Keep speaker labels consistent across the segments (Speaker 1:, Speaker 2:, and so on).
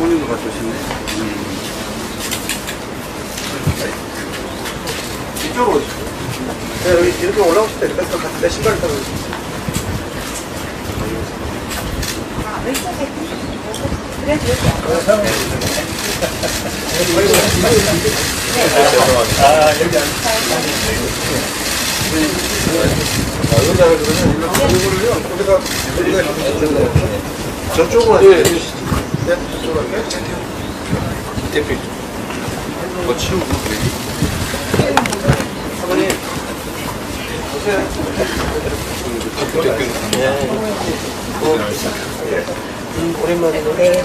Speaker 1: 부모님도 같이 오셨네. 이쪽으로 오시죠. 네, 여기 이렇게 올라오실 때 이렇게 내 신발 타고
Speaker 2: 왼쪽에 그래 여기
Speaker 1: 의자를 그러면 이거를요, 우리가 저쪽으로 해주시죠. 네, 저쪽으로 할게요. 대표. 뭐 치우고. 사모님, 오세요. 오랜만에 노래.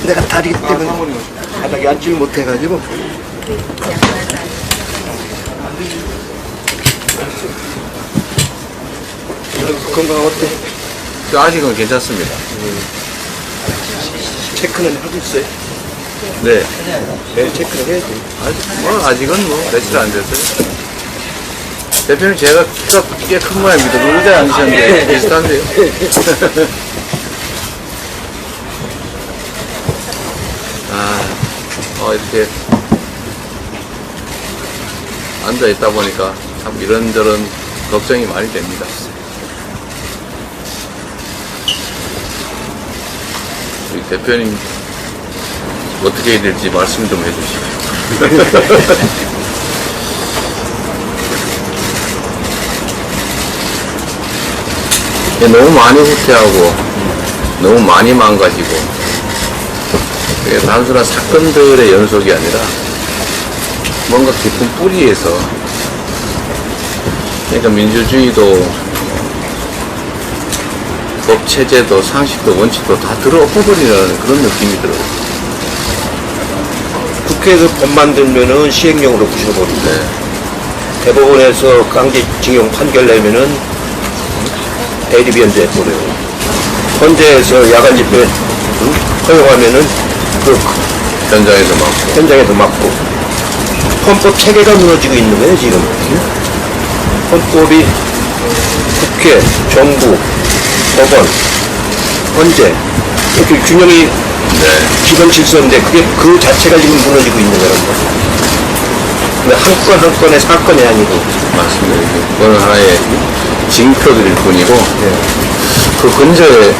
Speaker 1: 내가 다리 때문에 바닥에 앉질 못해가지고. 건강 어때?
Speaker 3: 아직은 괜찮습니다.
Speaker 1: 체크는 하고 있어요?
Speaker 3: 네.
Speaker 1: 네, 체크를 해야지.
Speaker 3: 아직은 며칠 안 됐어요. 대표님 제가 키가 꽤 큰 모양입니다. 의자에 앉으셨는데 비슷한데요. 이렇게 앉아있다 보니까 참 이런저런 걱정이 많이 됩니다. 우리 대표님 어떻게 해야 될지 말씀 좀 해주시고요. 너무 많이 후퇴하고 너무 많이 망가지고 그게 단순한 사건들의 연속이 아니라 뭔가 깊은 뿌리에서 그러니까 민주주의도 법체제도 상식도 원칙도 다 들어엎어버리는 그런 느낌이 들어요.
Speaker 4: 국회에서 법 만들면은 시행령으로 부셔버리고
Speaker 3: 네.
Speaker 4: 대법원에서 강제징용 판결 내면은 대리비연제 해버려요. 헌재에서 야간 집회 허용하면은 그
Speaker 3: 현장에서 막
Speaker 4: 현장에서 막고 헌법 체계가 무너지고 있는 거예요 지금. 헌법이 국회, 정부, 법원, 헌재 이렇게 균형이 기본 질서인데 그게 그 자체가 지금 무너지고 있는 거란 말이에요. 근데 한 건 한 건의 사건이 아니고.
Speaker 3: 맞습니다. 그거는 하나의 징표들일 뿐이고 그 근저에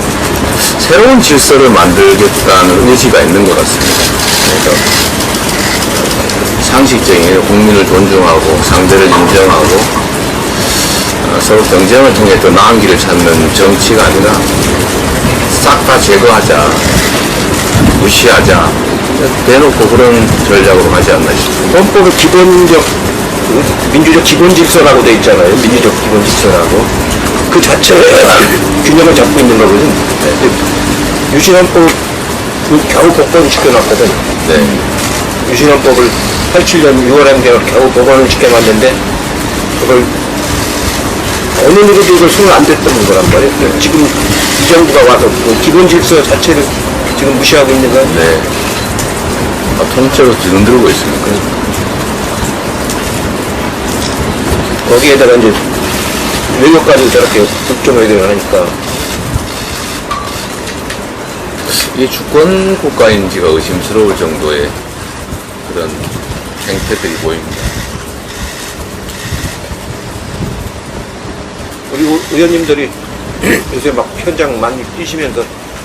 Speaker 3: 새로운 질서를 만들겠다는 의지가 있는 것 같습니다. 그러니까 상식적인 국민을 존중하고 상대를 인정하고 서로 경쟁을 통해 더 나은 길을 찾는 정치가 아니라 싹 다 제거하자, 무시하자, 대놓고 그런 전략으로 가지 않나 싶습니다.
Speaker 4: 헌법의 기본적 민주적 기본 질서라고 돼 있잖아요. 민주적 기본 질서라고 그 자체에 균형을 잡고 있는 거거든. 유신헌법 겨우 복원을 시켜놨거든.
Speaker 3: 네.
Speaker 4: 유신헌법을 87년 6월 한개월 겨우 복원을 시켜놨는데 그걸 어느 누구도 이걸 손을 안 댔던 거란 말이에요. 지금 이 정부가 와서 그 기본 질서 자체를 지금 무시하고 있는 건.
Speaker 3: 네. 통째로 뒤흔들고 있습니다.
Speaker 4: 거기에다가 이제 외교까지 저렇게 국정외교를 하니까
Speaker 3: 이게 주권 국가인지가 의심스러울 정도의 그런 행태들이 보입니다.
Speaker 4: 우리 의원님들이 요새 막 현장 많이 뛰시면서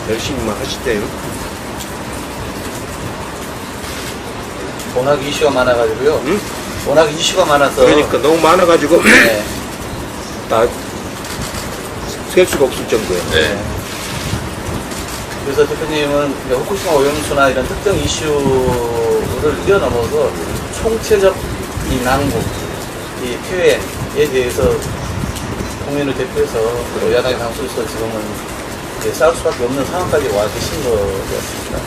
Speaker 4: 열심히 막 하시대요.
Speaker 5: 워낙 이슈가 많아가지고요.
Speaker 4: 응?
Speaker 5: 워낙 이슈가 많아서.
Speaker 4: 그러니까 너무 많아가지고
Speaker 5: 네.
Speaker 4: 다 셀 수가 없을 정도예요.
Speaker 3: 네.
Speaker 5: 그래서 대표님은 후쿠시마 오염수나 이런 특정 이슈를 뛰어넘어서 총체적 이 난국, 이 피해에 대해서 국민을 대표해서 야당의 당수로서 지금은 싸울 수밖에 없는 상황까지 와 계신 것 같습니다.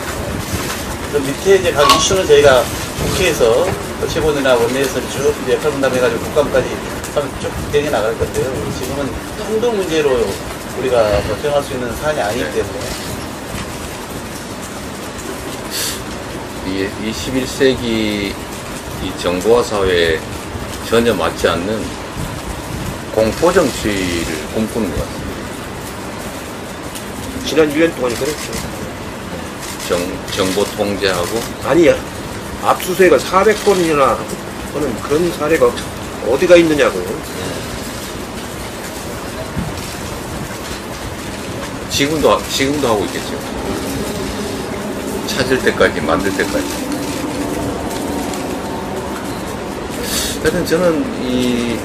Speaker 5: 그 밑에 이제 각 이슈는 저희가 국회에서 최고위나 원내에서 쭉 역할 분담해가지고 국감까지 쭉 진행해 나갈 건데요. 지금은 한두 문제로 우리가 버텨갈 수 있는 사안이 아니기 때문에.
Speaker 3: 이게 21세기 이 정보화 사회에 전혀 맞지 않는 공포 정치를 꿈꾸는 것 같습니다.
Speaker 4: 지난 1년 동안 그랬죠.
Speaker 3: 정보 통제하고
Speaker 4: 아니, 압수수색을 400건이나 하는 그런 사례가 어디가 있느냐고요.
Speaker 3: 지금도 하고 있겠죠. 찾을 때까지, 만들 때까지. 하여튼 저는 이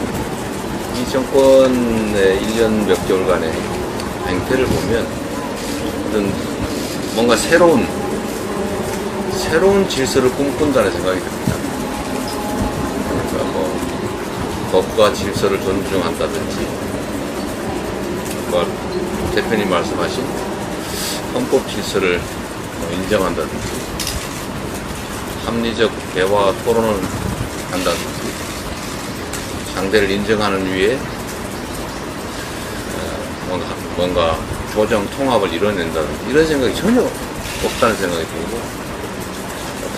Speaker 3: 정권의 1년 몇 개월간의 행태를 보면 어떤 뭔가 새로운 질서를 꿈꾼다는 생각이 듭니다. 그러니까 뭐 법과 질서를 존중한다든지, 대표님 말씀하신 헌법 질서를 인정한다든지, 합리적 대화 토론을 한다든지, 상대를 인정하는 위에 뭔가 조정 통합을 이뤄낸다든지 이런 생각이 전혀 없다는 생각이 들고,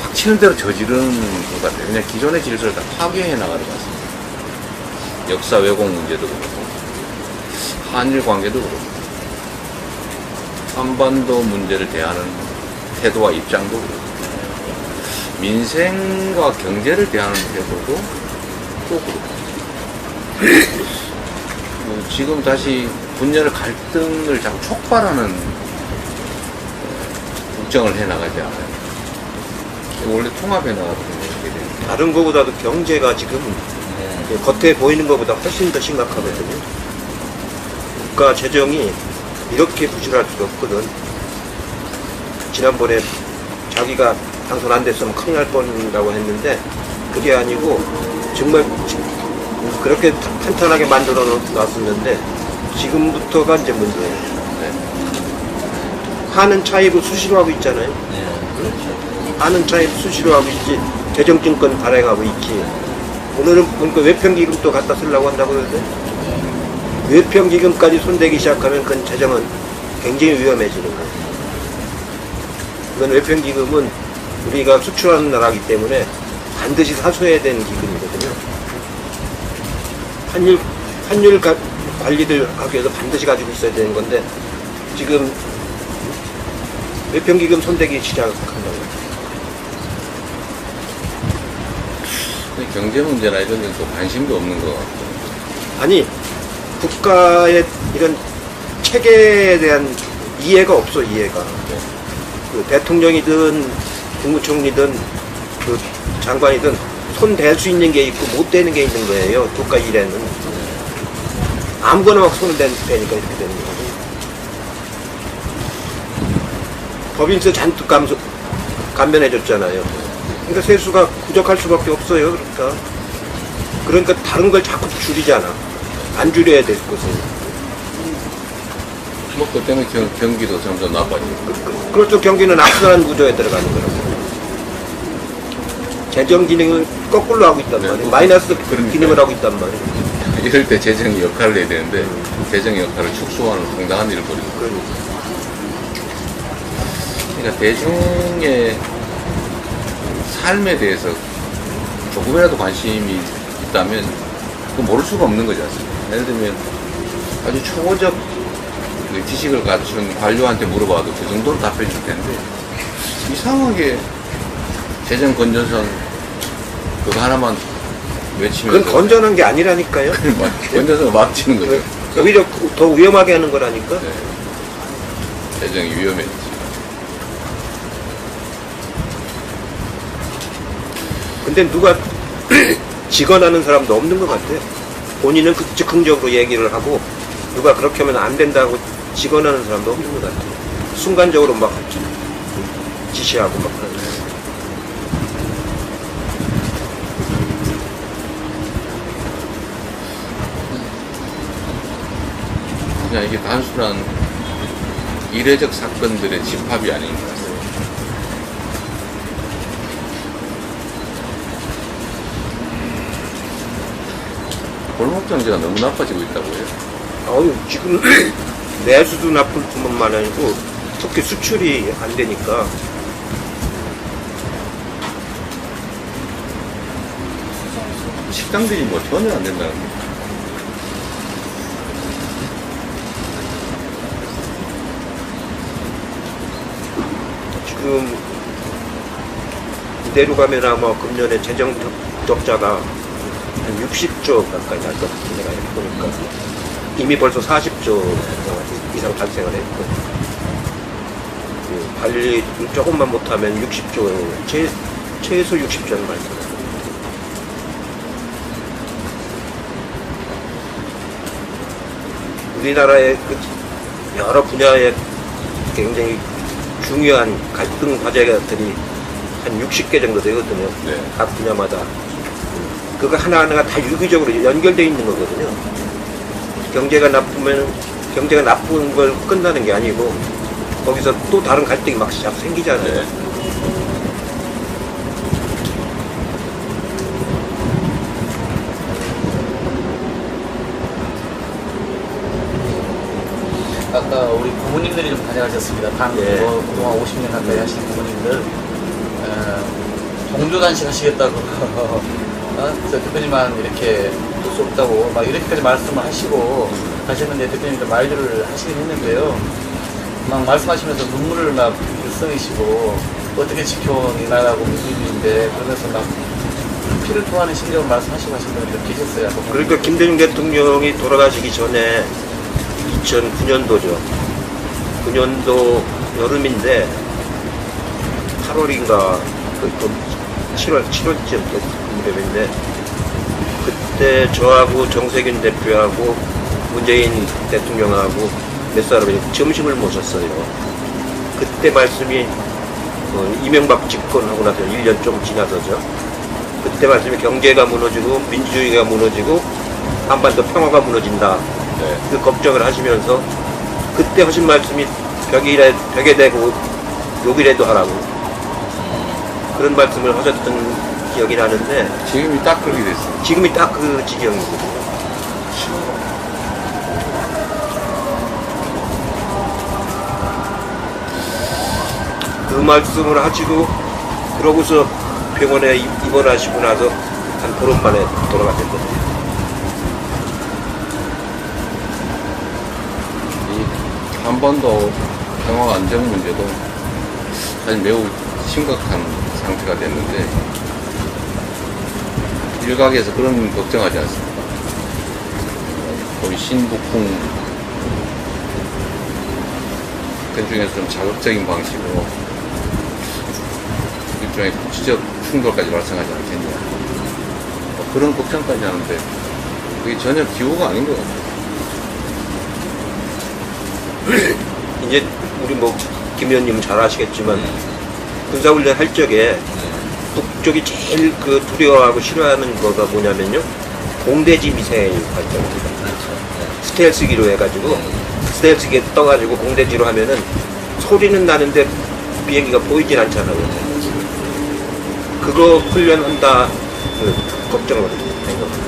Speaker 3: 닥치는 대로 저지르는 것 같아요. 그냥 기존의 질서를 다 파괴해 나가는 것 같습니다. 역사 왜곡 문제도 그렇고, 한일 관계도 그렇고, 한반도 문제를 대하는 태도와 입장도 그렇고, 민생과 경제를 대하는 태도도 또 그렇고, 지금 다시 분열의 갈등을 자꾸 촉발하는 국정을 해나가지 않아요. 원래 통합해 나가거든요.
Speaker 4: 다른 거보다도 경제가 지금 겉에 보이는 것보다 훨씬 더 심각하거든요. 국가 재정이 이렇게 부실할 수가 없거든. 지난번에 자기가 당선 안 됐으면 큰일 날 뻔이라고 했는데 그게 아니고 정말 그렇게 탄탄하게 만들어 놨었는데 지금부터가 이제 문제예요. 하는 차이로 수시로 하고 있잖아요. 하는 차이로 수시로 하고 있지 재정증권 발행하고 있지. 오늘은 보니까 외평기금도 갖다 쓰려고 한다고 그러는데 외평기금까지 손대기 시작하면 그건 재정은 굉장히 위험해지는 거예요. 이건 외평기금은 우리가 수출하는 나라이기 때문에 반드시 사수해야 되는 기금이거든요. 환율 관리를 하기 위해서 반드시 가지고 있어야 되는 건데 지금 외평기금 손대기 시작한다고.
Speaker 3: 경제 문제나 이런 데는 또 관심도 없는 것 같고.
Speaker 4: 아니, 국가의 이런 체계에 대한 이해가 없어, 이해가. 그 대통령이든 국무총리든 그 장관이든 손 댈 수 있는 게 있고 못 대는 게 있는 거예요, 국가 일에는. 아무거나 막 손을 대니까 이렇게 되는 거예요. 법인세 잔뜩 감면해줬잖아요. 그러니까 세수가 부족할 수밖에 없어요. 그러니까 다른 걸 자꾸 줄이잖아. 안 줄여야 될 것은.
Speaker 3: 뭐, 그 때문에 경기도 점점 나빠지고.
Speaker 4: 그렇죠. 경기는 악순환 구조에 들어가는 거라고. 재정 기능을 거꾸로 하고 있단 말이에요. 마이너스 기능을 하고 있단 말이에요.
Speaker 3: 이럴 때 재정이 역할을 해야 되는데, 재정의 역할을 축소하는 상당한 일을 벌이고. 그러니까 대중의 삶에 대해서 조금이라도 관심이 있다면 그거 모를 수가 없는 거지 않습니까? 예를 들면 아주 초보적 지식을 갖춘 관료한테 물어봐도 그 정도는 답해 줄 텐데 이상하게 재정 건전성 그거 하나만 외치면
Speaker 4: 그건 건전한 게 아니라니까요.
Speaker 3: 건전성을 막치는 거죠.
Speaker 4: 오히려 더 위험하게 하는 거라니까.
Speaker 3: 네. 재정이 위험해지지.
Speaker 4: 근데 누가 직언하는 사람도 없는 것 같아요. 본인은 즉흥적으로 얘기를 하고 누가 그렇게 하면 안 된다고 직언하는 사람도 없는 것 같아요. 순간적으로 막 지시하고 막 그러는 거예요.
Speaker 3: 그냥 이게 단순한 이례적 사건들의 집합이 아닌 것 같아요. 골목 경제가 너무 나빠지고 있다고 해요.
Speaker 4: 지금 내수도 나쁠 뿐만 아니고 특히 수출이 안 되니까
Speaker 3: 식당들이 뭐 전혀 안 된다는 거예요.
Speaker 4: 지금 이대로 가면 아마 금년에 재정 적자가 한 60조 가까이 날 것 같은 내가 보니까 이미 벌써 40조 이상 발생을 했고 관리 조금만 못하면 60조 최소 60조는 발생. 우리나라의 그 여러 분야의 굉장히 중요한 갈등 과제들이 한 60개 정도 되거든요.
Speaker 3: 네.
Speaker 4: 각 분야마다. 그거 하나하나가 다 유기적으로 연결되어 있는 거거든요. 경제가 나쁜 걸 끝나는 게 아니고 거기서 또 다른 갈등이 막 생기잖아요.
Speaker 3: 네.
Speaker 5: 아까 우리 부모님들이 좀 다녀가셨습니다.
Speaker 4: 예.
Speaker 5: 그동안 50년 가까이 하신 부모님들 종교단식 하시겠다고 저 대표님만 이렇게 볼 수 없다고 막 이렇게까지 말씀을 하시고 가셨는데 대표님도 말들을 하시긴 했는데요. 막 말씀하시면서 눈물을 막 일성이시고 어떻게 지켜온 이 나라고 민주주의인데 그러면서 막 피를 토하는 심정을 말씀하시고 하신 분들이 계셨어요.
Speaker 4: 그러니까 김대중 대통령이 돌아가시기 전에 2009년도죠. 9년도 여름인데 8월인가 7월쯤 무렵인데 그때 저하고 정세균 대표하고 문재인 대통령하고 몇 사람이 점심을 모셨어요. 그때 말씀이 이명박 집권하고 나서 1년 좀 지나서죠. 그때 말씀이 경제가 무너지고 민주주의가 무너지고 한반도 평화가 무너진다.
Speaker 3: 네.
Speaker 4: 그 걱정을 하시면서 그때 하신 말씀이 벽에 대고 욕이라도 하라고 그런 말씀을 하셨던 기억이 나는데
Speaker 3: 지금이 딱 그렇게 됐어요.
Speaker 4: 지금이 딱 그 지경이거든요. 그 말씀을 하시고 그러고서 병원에 입원하시고 나서 한 보름 만에 돌아가셨거든요.
Speaker 3: 이 한반도 평화 안정 문제도 사실 매우 심각한 상태가 됐는데 일각에서 그런 걱정하지 않습니까? 거의 신북풍 그 중에서 좀 자극적인 방식으로 일종의 국지적 충돌까지 발생하지 않겠냐 그런 걱정까지 하는데 그게 전혀 기호가 아닌 것 같아요.
Speaker 4: 이제 우리 김 의원님은 잘 아시겠지만 군사훈련 할 적에 북쪽이 제일 두려워하고 싫어하는 거가 뭐냐면요 공대지 미사일 발전입니다. 스텔스기로 해가지고 스텔스기 떠가지고 공대지로 하면은 소리는 나는데 비행기가 보이진 않잖아요. 그거 훈련한다 걱정을 한 겁니다.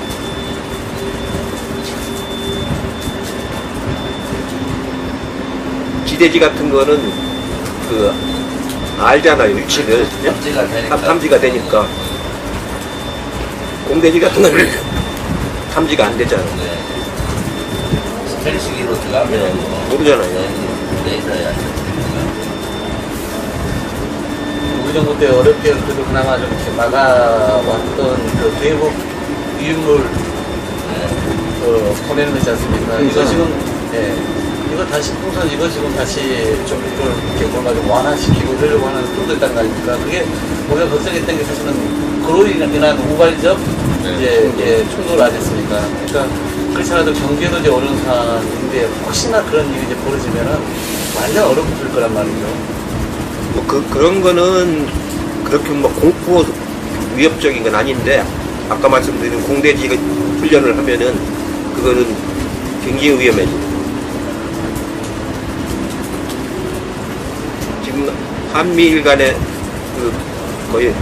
Speaker 4: 지대지 같은 거는 알잖아요 위치를 탐지가 되니까 공대지 같은 거는 탐지가 안 되잖아요.
Speaker 6: 스텔스기로 들어가면
Speaker 4: 모르잖아요.
Speaker 6: 레이더야.
Speaker 5: 우리 정부 때 어렵게 그래도 그나마 좀 이렇게 막아왔던 그 대북 유물 보내는 거 있지 않습니까? 이거 지금 이거 다시 풍선 이거 지금 다시 좀 이걸 이렇게 뭔가 좀 완화시키고 이러려고 하는 꿈도 있단 말입니까? 그게 우리가 걱정했던 게 사실은 그로 인한 우발적 이제 충돌 아니었습니까? 그러니까 그렇지 않아도 경제도 이제 어려운 상황인데 혹시나 그런 일이 이제 벌어지면은 완전 얼어붙을 거란 말이죠.
Speaker 4: 그런 거는 그렇게 공포 위협적인 건 아닌데 아까 말씀드린 공대지 훈련을 하면은 그거는 굉장히 위험해요. 지금 한미일 간의 거의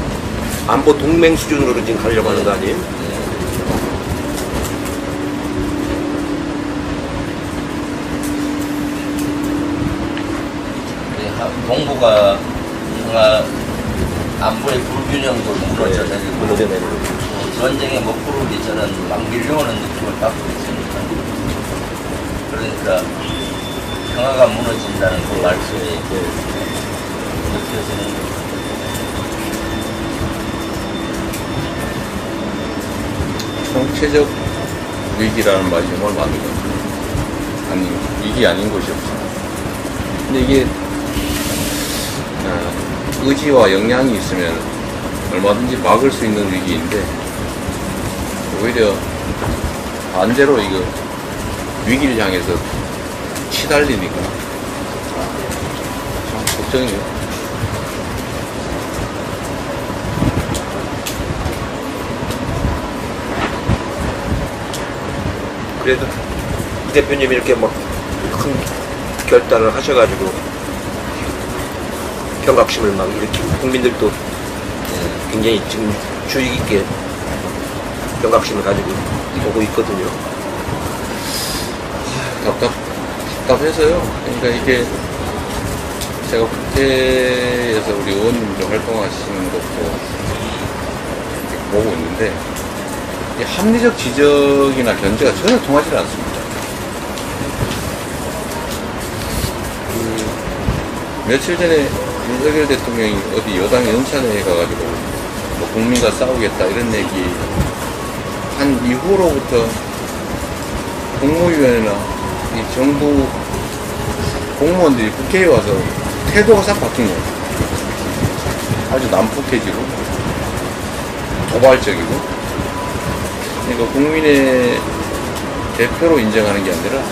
Speaker 4: 안보 동맹 수준으로 지금 가려고 하는 거 아니에요?
Speaker 6: 동북아 안보의 불균형도 무너져내고 전쟁의 먹구름이 저는 막 밀려오는 느낌을 받고 있습니다. 그러니까 평화가 무너진다는 그 말씀이 느껴지는 거죠.
Speaker 3: 총체적 위기라는 말이 정말 맞는 것 같아요. 아니, 위기 아닌 것이 없어. 근데 이게 의지와 역량이 있으면 얼마든지 막을 수 있는 위기인데 오히려 반대로 이거 위기를 향해서 치달리니까 참 걱정이에요.
Speaker 4: 그래도 이 대표님이 이렇게 막 큰 결단을 하셔가지고 경각심을 막 일으키고 국민들도 굉장히 지금 주의 깊게 경각심을 가지고 보고 있거든요.
Speaker 3: 답답해서요. 그러니까 이게 제가 국회에서 우리 의원님들 활동하시는 것도 이렇게 보고 있는데 이 합리적 지적이나 견제가 전혀 통하지 않습니다. 며칠 전에 윤석열 대통령이 어디 여당 연찬회에 가가지고 뭐 국민과 싸우겠다 이런 얘기 한 이후로부터 국무위원회나 이 정부 공무원들이 국회에 와서 태도가 싹 바뀐 거예요. 아주 난폭해지고 도발적이고. 그러니까 국민의 대표로 인정하는 게 아니라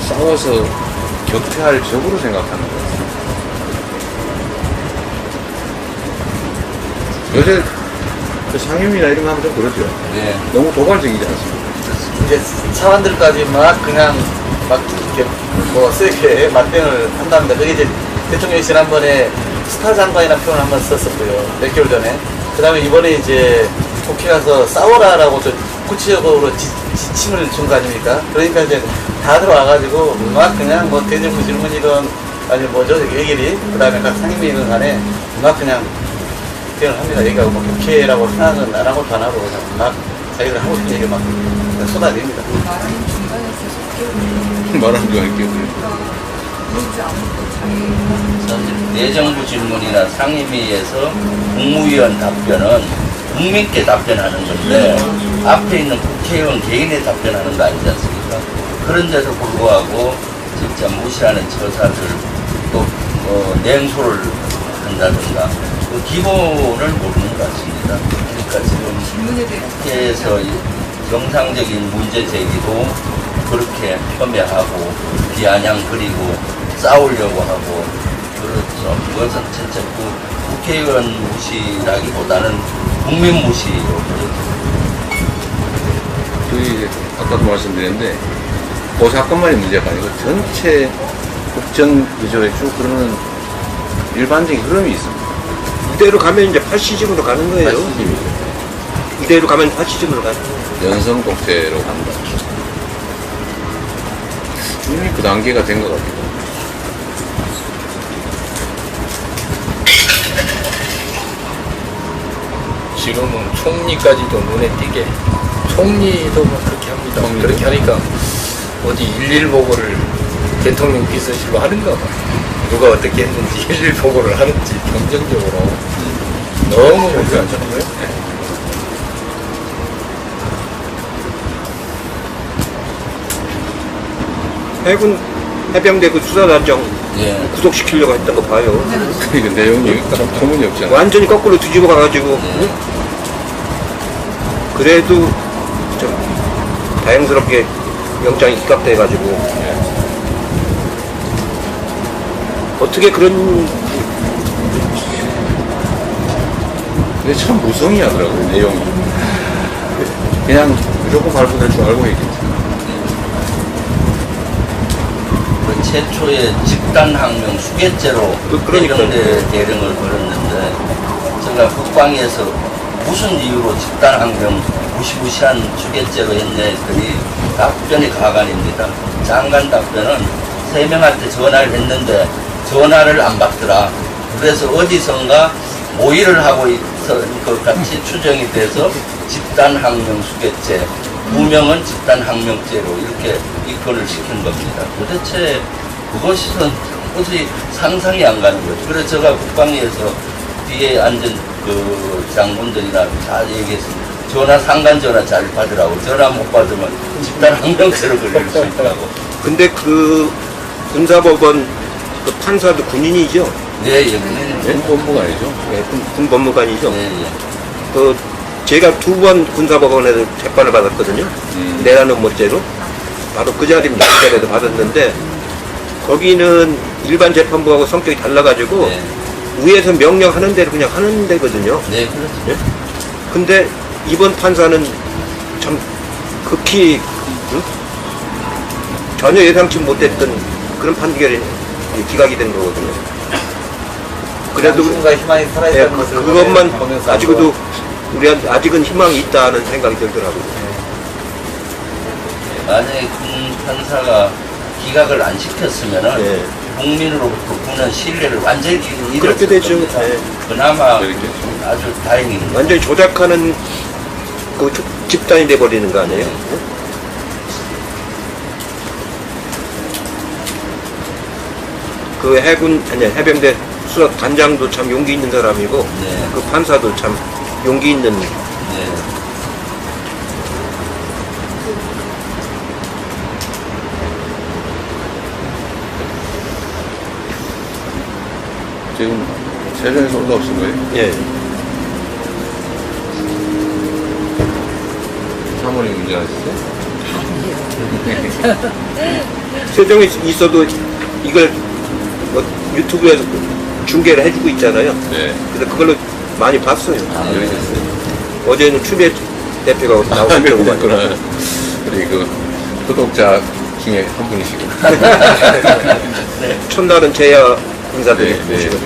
Speaker 3: 싸워서 격퇴할 적으로 생각하는 거예요. 요새 그 상임이나 이런 거 하면 좀 그러죠.
Speaker 6: 네.
Speaker 3: 너무 도발적이지 않습니까?
Speaker 5: 이제 차관들까지 막 그냥 막 이렇게 뭐 세게 맞대응을 한답니다. 그게 이제 대통령이 지난번에 스타 장관이라는 표현을 한번 썼었고요. 몇 개월 전에. 그 다음에 이번에 이제 국회 가서 싸워라라고 저 구체적으로 지침을 준 거 아닙니까? 그러니까 이제 다 들어와가지고 막 그냥 뭐 대정부 질문이든 아니 뭐죠 얘기리 그 다음에 각 상임위든 간에 막 그냥 대응을 합니다. 얘기하고 뭐 국회라고 생각은 안 하고 안 하고 그냥 막 자기들 하고 싶은 얘기 막 쏟아냅니다.
Speaker 2: 말하는 중간에서 속기를
Speaker 3: 말하는 거 할게요.
Speaker 2: 모르지 않고 자기
Speaker 6: 사실 내정부 질문이나 상임위에서 국무위원 답변은 국민께 답변하는 건데 앞에 있는 국회의원 개인의 답변하는 거 아니지 않습니까? 그런 데도 불구하고 진짜 무시하는 처사들 또 냉소를 한다든가 그 기본을 모르는 것 같습니다. 그러니까 지금
Speaker 2: 질문에 대해
Speaker 6: 국회에서 이 정상적인 문제 제기도 그렇게 폄훼하고 비아냥 그리고 싸우려고 하고 그렇죠. 그것은 진짜 국회의원 무시라기보다는 국민 무시로
Speaker 3: 저희 아까도 말씀드렸는데 그 사건만이 문제가 아니고 전체 국정 구조에 쭉 흐르는 일반적인 흐름이 있습니다.
Speaker 4: 이대로 가면 이제 파시즘으로 가는 거예요.
Speaker 3: 말씀입니다.
Speaker 4: 이대로 가면 파시즘으로 가는 거예요.
Speaker 3: 연성 독재로 간다. 이미 그 단계가 된 것 같아요.
Speaker 7: 지금은 총리까지도 눈에 띄게 총리도 뭐 그렇게 합니다. 그렇게 하니까 어디 일일 보고를 대통령 비서실로 하는가 봐. 누가 어떻게 했는지 일일 보고를 하는지 경쟁적으로 너무 용기 안 주는 거예요.
Speaker 4: 해군 해병대 그 수사단장
Speaker 6: 예.
Speaker 4: 구속시키려고 했던 거 봐요.
Speaker 3: 그러니까 내용이 터무니없잖아요.
Speaker 4: 완전히 거꾸로 뒤집어 가가지고 응? 그래도 좀 다행스럽게 영장이 기각돼가지고 어떻게 그런
Speaker 3: 근데 참 무성의하더라고요, 내용이. 그냥 무조건 발표될 줄 알고 얘기했지.
Speaker 6: 그 최초의 집단항명 수괴죄로
Speaker 4: 그러니까요.
Speaker 6: 해병대 대령을 걸었는데 제가 국방에서 무슨 이유로 집단항명 무시무시한 수괴죄로 했냐 했더니 답변이 가관입니다. 장관 답변은 3명한테 전화를 했는데 전화를 안 받더라. 그래서 어디선가 모의를 하고 있을 것 같이 추정이 돼서 집단항명 수괴죄 2명은 집단항명죄로 이렇게 입건을 시킨 겁니다. 도대체 그것은 도저히 상상이 안 가는 거죠. 그래서 제가 국방위에서 뒤에 앉은 그 장군들이나 다 얘기했습니다. 전화, 상간 전화 잘 받으라고. 전화 못 받으면 집단 항명죄로 걸릴 수 있다고.
Speaker 4: 근데 그 군사법원 그 판사도 군인이죠?
Speaker 6: 네, 예, 네,
Speaker 3: 법무관이죠.
Speaker 4: 네, 군 법무관이죠.
Speaker 6: 예, 예.
Speaker 4: 그 제가 2번 군사법원에서 재판을 받았거든요. 내라는 모죄로 바로 그 자리입니다. 그 자리에도 받았는데 거기는 일반 재판부하고 성격이 달라가지고
Speaker 6: 네.
Speaker 4: 위에서 명령하는 대로 그냥 하는 데거든요.
Speaker 6: 네, 그렇죠.
Speaker 4: 예? 근데 이번 판사는 참 극히 응? 전혀 예상치 못했던 그런 판결이 기각이 된 거거든요. 그래도
Speaker 5: 양심과 희망이
Speaker 4: 예,
Speaker 5: 살아있다는 것을
Speaker 4: 그것만
Speaker 5: 보면서
Speaker 4: 아직도 우리한테 아직은 희망이 있다는 생각이 들더라고요.
Speaker 6: 만약에 군 판사가 기각을 안 시켰으면은
Speaker 4: 예.
Speaker 6: 국민으로부터 군은 신뢰를 완전히 잃었을
Speaker 4: 그렇게 되죠.
Speaker 6: 겁니다.
Speaker 4: 예.
Speaker 6: 그나마
Speaker 3: 그렇겠죠.
Speaker 6: 아주 다행입니다.
Speaker 4: 완전히 조작하는 그 집단이 돼버리는 거 아니에요? 그 해군 아니 해병대 수석 단장도 참 용기 있는 사람이고
Speaker 6: 네.
Speaker 4: 그 판사도 참 용기 있는
Speaker 6: 네.
Speaker 3: 지금 세종에서 올라오신 거예요?
Speaker 4: 예.
Speaker 3: 사모님 운전하시죠?
Speaker 4: 세종에 있어도 이걸 뭐 유튜브에서 중계를 해주고 있잖아요.
Speaker 3: 네.
Speaker 4: 그래서 그걸로 많이 봤어요.
Speaker 3: 아, 그러셨어요?
Speaker 4: 어제는 추미애 대표가
Speaker 3: 아,
Speaker 4: 나오셨더라고요.
Speaker 3: 그렇구나. 우리 그 구독자 중에 한 분이시고.
Speaker 4: 첫날은 제야 인사들이
Speaker 3: 네, 네.
Speaker 4: 오시고.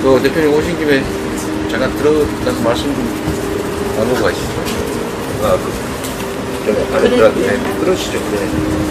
Speaker 3: 그 대표님 오신 김에 잠깐 들어가서 말씀 좀 나누고 가시죠.
Speaker 4: 아, 그러시죠. 네.